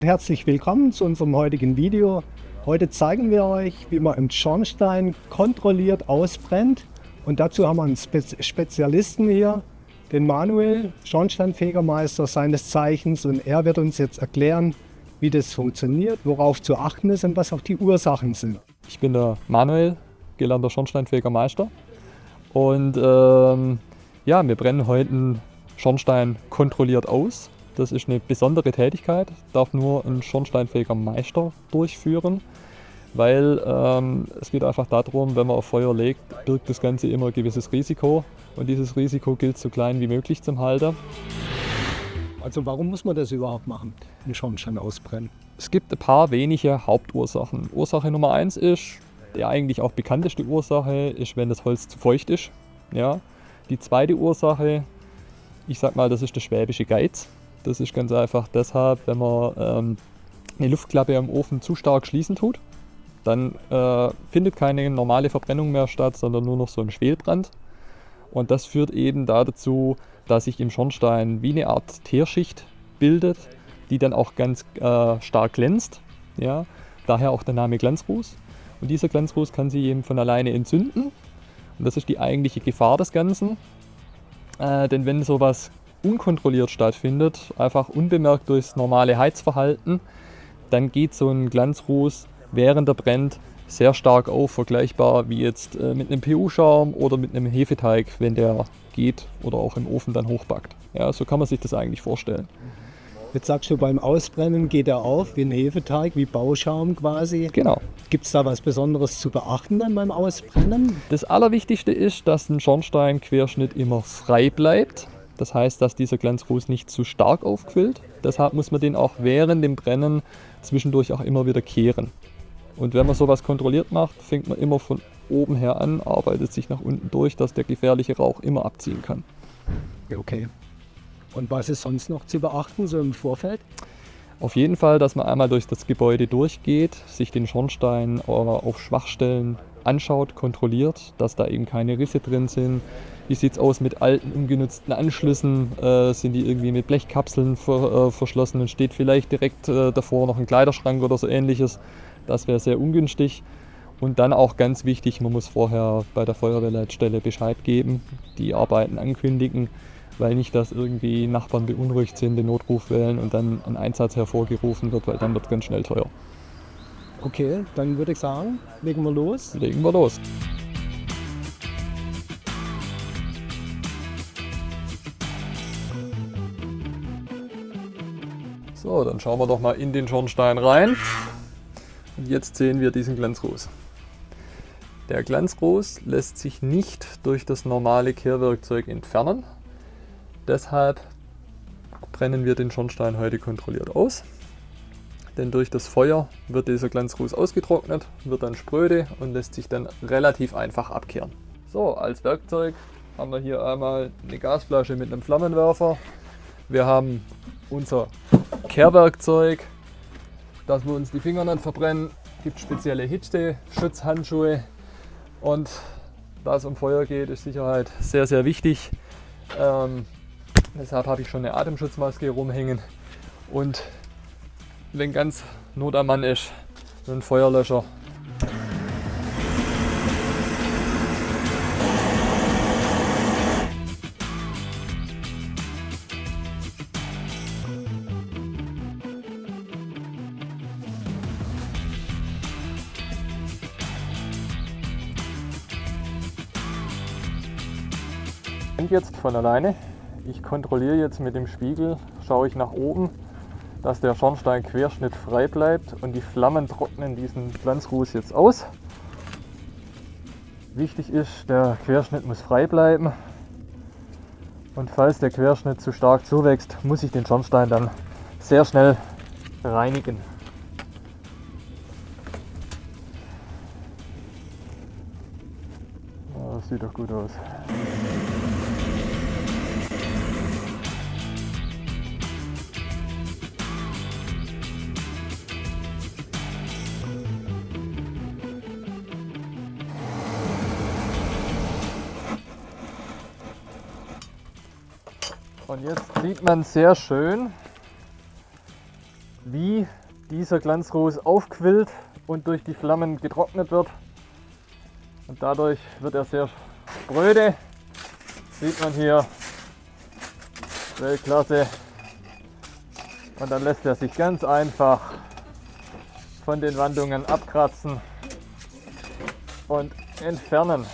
Herzlich willkommen zu unserem heutigen Video. Heute zeigen wir euch, wie man im Schornstein kontrolliert ausbrennt. Und dazu haben wir einen Spezialisten hier, den Manuel, Schornsteinfegermeister seines Zeichens. Und er wird uns jetzt erklären, wie das funktioniert, worauf zu achten ist und was auch die Ursachen sind. Ich bin der Manuel, gelernter Schornsteinfegermeister. Und ja, wir brennen heute einen Schornstein kontrolliert aus. Das ist eine besondere Tätigkeit, darf nur ein Schornsteinfegermeister durchführen, weil es geht einfach darum, wenn man auf Feuer legt, birgt das Ganze immer ein gewisses Risiko und dieses Risiko gilt so klein wie möglich zum halten. Also warum muss man das überhaupt machen, einen Schornstein ausbrennen? Es gibt ein paar wenige Hauptursachen. Ursache Nummer 1 ist, die eigentlich auch bekannteste Ursache, ist, wenn das Holz zu feucht ist. Ja. Die zweite Ursache, ich sag mal, das ist der schwäbische Geiz. Das ist ganz einfach deshalb, wenn man eine Luftklappe am Ofen zu stark schließen tut, dann findet keine normale Verbrennung mehr statt, sondern nur noch so ein Schwelbrand. Und das führt eben dazu, dass sich im Schornstein wie eine Art Teerschicht bildet, die dann auch ganz stark glänzt. Ja? Daher auch der Name Glanzruß. Und dieser Glanzruß kann sich eben von alleine entzünden. Und das ist die eigentliche Gefahr des Ganzen. Denn wenn sowas unkontrolliert stattfindet, einfach unbemerkt durchs normale Heizverhalten, dann geht so ein Glanzruß, während er brennt, sehr stark auf, vergleichbar wie jetzt mit einem PU-Schaum oder mit einem Hefeteig, wenn der geht oder auch im Ofen dann hochbackt. Ja, so kann man sich das eigentlich vorstellen. Jetzt sagst du, beim Ausbrennen geht er auf wie ein Hefeteig, wie Bauschaum quasi. Genau. Gibt es da was Besonderes zu beachten dann beim Ausbrennen? Das Allerwichtigste ist, dass ein Schornsteinquerschnitt immer frei bleibt. Das heißt, dass dieser Glanzruß nicht zu stark aufquillt. Deshalb muss man den auch während dem Brennen zwischendurch auch immer wieder kehren. Und wenn man sowas kontrolliert macht, fängt man immer von oben her an, arbeitet sich nach unten durch, dass der gefährliche Rauch immer abziehen kann. Okay. Und was ist sonst noch zu beachten, so im Vorfeld? Auf jeden Fall, dass man einmal durch das Gebäude durchgeht, sich den Schornstein auf Schwachstellen anschaut, kontrolliert, dass da eben keine Risse drin sind. Wie sieht es aus mit alten, ungenutzten Anschlüssen? Sind die irgendwie mit Blechkapseln verschlossen und steht vielleicht direkt davor noch ein Kleiderschrank oder so ähnliches? Das wäre sehr ungünstig. Und dann auch ganz wichtig, man muss vorher bei der Feuerwehrleitstelle Bescheid geben, die Arbeiten ankündigen, weil nicht, dass irgendwie Nachbarn beunruhigt sind, den Notruf wählen und dann ein Einsatz hervorgerufen wird, weil dann wird es ganz schnell teuer. Okay, dann würde ich sagen, legen wir los. Legen wir los. So, dann schauen wir doch mal in den Schornstein rein. Und jetzt sehen wir diesen Glanzruß. Der Glanzruß lässt sich nicht durch das normale Kehrwerkzeug entfernen. Deshalb brennen wir den Schornstein heute kontrolliert aus. Denn durch das Feuer wird dieser Glanzruß ausgetrocknet, wird dann spröde und lässt sich dann relativ einfach abkehren. So, als Werkzeug haben wir hier einmal eine Gasflasche mit einem Flammenwerfer. Wir haben unser Kehrwerkzeug, dass wir uns die Finger nicht verbrennen. Es gibt spezielle Hitzeschutzhandschuhe und da es um Feuer geht, ist Sicherheit sehr, sehr wichtig. Deshalb habe ich schon eine Atemschutzmaske rumhängen und wenn ganz Not am Mann ist, ein Feuerlöscher. Und jetzt von alleine. Ich kontrolliere jetzt mit dem Spiegel, schaue ich nach oben, dass der Schornsteinquerschnitt frei bleibt und die Flammen trocknen diesen Glanzruß jetzt aus. Wichtig ist, der Querschnitt muss frei bleiben und falls der Querschnitt zu stark zuwächst, muss ich den Schornstein dann sehr schnell reinigen. Das sieht doch gut aus. Und jetzt sieht man sehr schön, wie dieser Glanzruß aufquillt und durch die Flammen getrocknet wird. Und dadurch wird er sehr spröde. Sieht man hier, Weltklasse. Und dann lässt er sich ganz einfach von den Wandungen abkratzen und entfernen.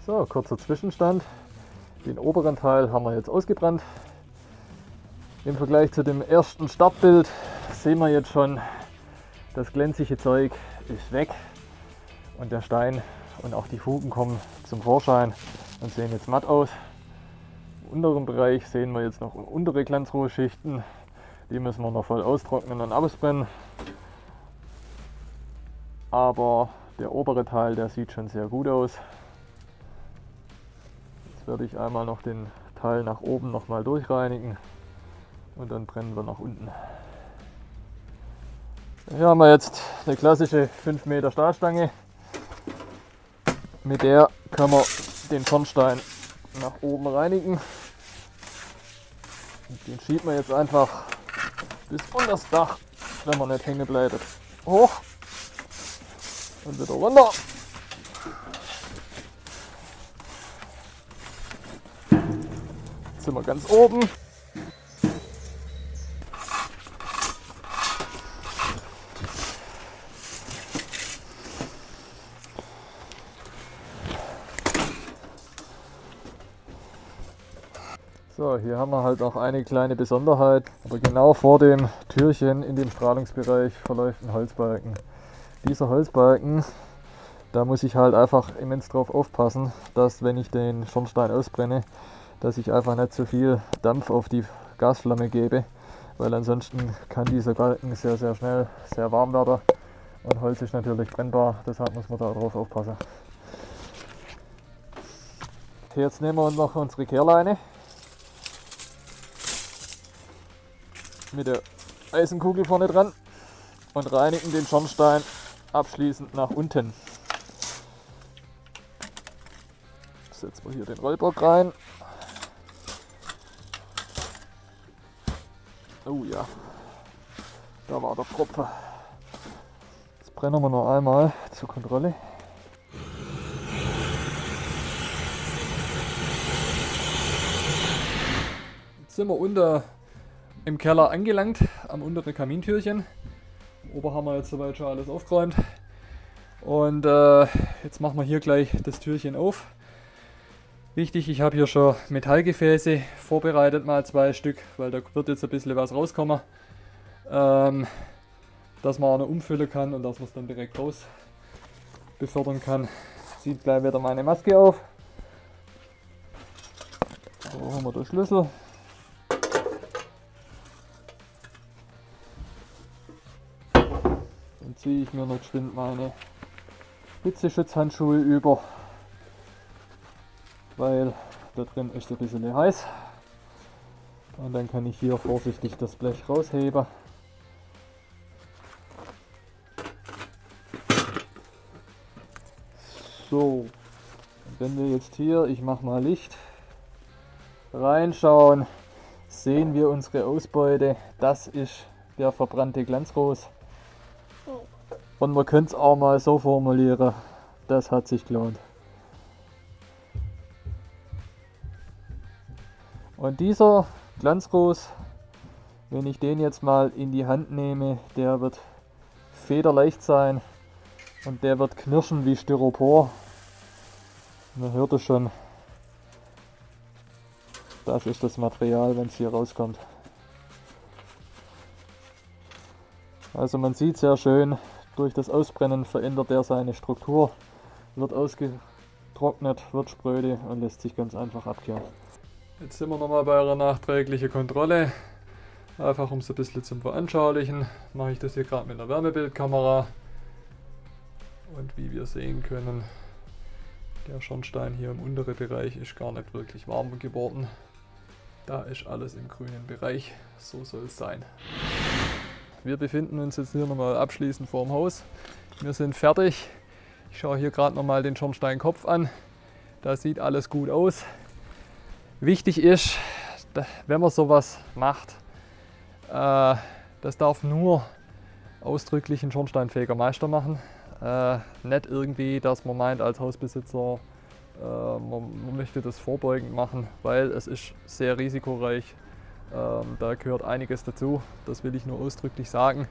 So, kurzer Zwischenstand. Den oberen Teil haben wir jetzt ausgebrannt. Im Vergleich zu dem ersten Startbild sehen wir jetzt schon, das glänzige Zeug ist weg und der Stein und auch die Fugen kommen zum Vorschein und sehen jetzt matt aus. Im unteren Bereich sehen wir jetzt noch untere Glanzrußschichten. Die müssen wir noch voll austrocknen und ausbrennen. Aber der obere Teil, der sieht schon sehr gut aus. Jetzt werde ich einmal noch den Teil nach oben noch mal durchreinigen und dann brennen wir nach unten. Hier haben wir jetzt eine klassische 5 Meter Stahlstange. Mit der kann man den Schornstein nach oben reinigen. Und den schiebt man jetzt einfach bis unter das Dach, wenn man nicht hängen bleibt. Hoch und wieder runter. Jetzt sind wir ganz oben. So, hier haben wir halt auch eine kleine Besonderheit, aber genau vor dem Türchen in dem Strahlungsbereich verläuft ein Holzbalken. Dieser Holzbalken, da muss ich halt einfach immens drauf aufpassen, dass wenn ich den Schornstein ausbrenne, dass ich einfach nicht zu viel Dampf auf die Gasflamme gebe, weil ansonsten kann dieser Balken sehr, sehr schnell sehr warm werden und Holz ist natürlich brennbar, deshalb muss man da drauf aufpassen. Jetzt nehmen wir uns noch unsere Kehrleine mit der Eisenkugel vorne dran und reinigen den Schornstein abschließend nach unten. Setzen wir hier den Rollbock rein. Oh ja, da war der Tropfen. Jetzt brennen wir noch einmal zur Kontrolle. Jetzt sind wir unter im Keller angelangt, am unteren Kamintürchen. Oben haben wir jetzt soweit schon alles aufgeräumt. Und jetzt machen wir hier gleich das Türchen auf. Wichtig, ich habe hier schon Metallgefäße vorbereitet, mal 2 Stück, weil da wird jetzt ein bisschen was rauskommen. Dass man auch noch umfüllen kann und dass man es dann direkt raus befördern kann. Zieht gleich wieder meine Maske auf. So haben wir den Schlüssel. Dann ziehe ich mir noch geschwind meine Hitzeschutzhandschuhe über, weil da drin ist ein bisschen heiß. Und dann kann ich hier vorsichtig das Blech rausheben. So, und wenn wir jetzt hier, ich mache mal Licht, reinschauen, sehen wir unsere Ausbeute. Das ist der verbrannte Glanzruß. Und man könnte es auch mal so formulieren, das hat sich gelohnt. Und dieser Glanzruß, wenn ich den jetzt mal in die Hand nehme, der wird federleicht sein und der wird knirschen wie Styropor. Man hört es schon, das ist das Material, wenn es hier rauskommt. Also man sieht sehr schön, durch das Ausbrennen verändert er seine Struktur, wird ausgetrocknet, wird spröde und lässt sich ganz einfach abkehren. Jetzt sind wir nochmal bei einer nachträglichen Kontrolle. Einfach um es ein bisschen zum Veranschaulichen, mache ich das hier gerade mit einer Wärmebildkamera. Und wie wir sehen können, der Schornstein hier im unteren Bereich ist gar nicht wirklich warm geworden. Da ist alles im grünen Bereich, so soll es sein. Wir befinden uns jetzt hier nochmal abschließend vor dem Haus. Wir sind fertig. Ich schaue hier gerade nochmal den Schornsteinkopf an. Da sieht alles gut aus. Wichtig ist, wenn man sowas macht, Das darf nur ausdrücklich ein schornsteinfähiger Meister machen. Nicht irgendwie, dass man meint als Hausbesitzer, man möchte das vorbeugend machen, weil es ist sehr risikoreich. Da gehört einiges dazu, das will ich nur ausdrücklich sagen.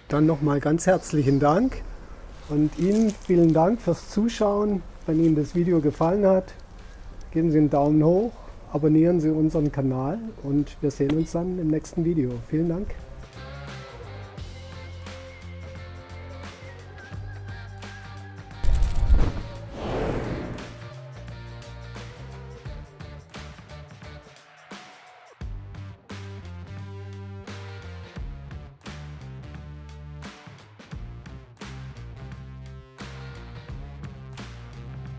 Dann nochmal ganz herzlichen Dank und Ihnen vielen Dank fürs Zuschauen. Wenn Ihnen das Video gefallen hat, geben Sie einen Daumen hoch, abonnieren Sie unseren Kanal und wir sehen uns dann im nächsten Video. Vielen Dank.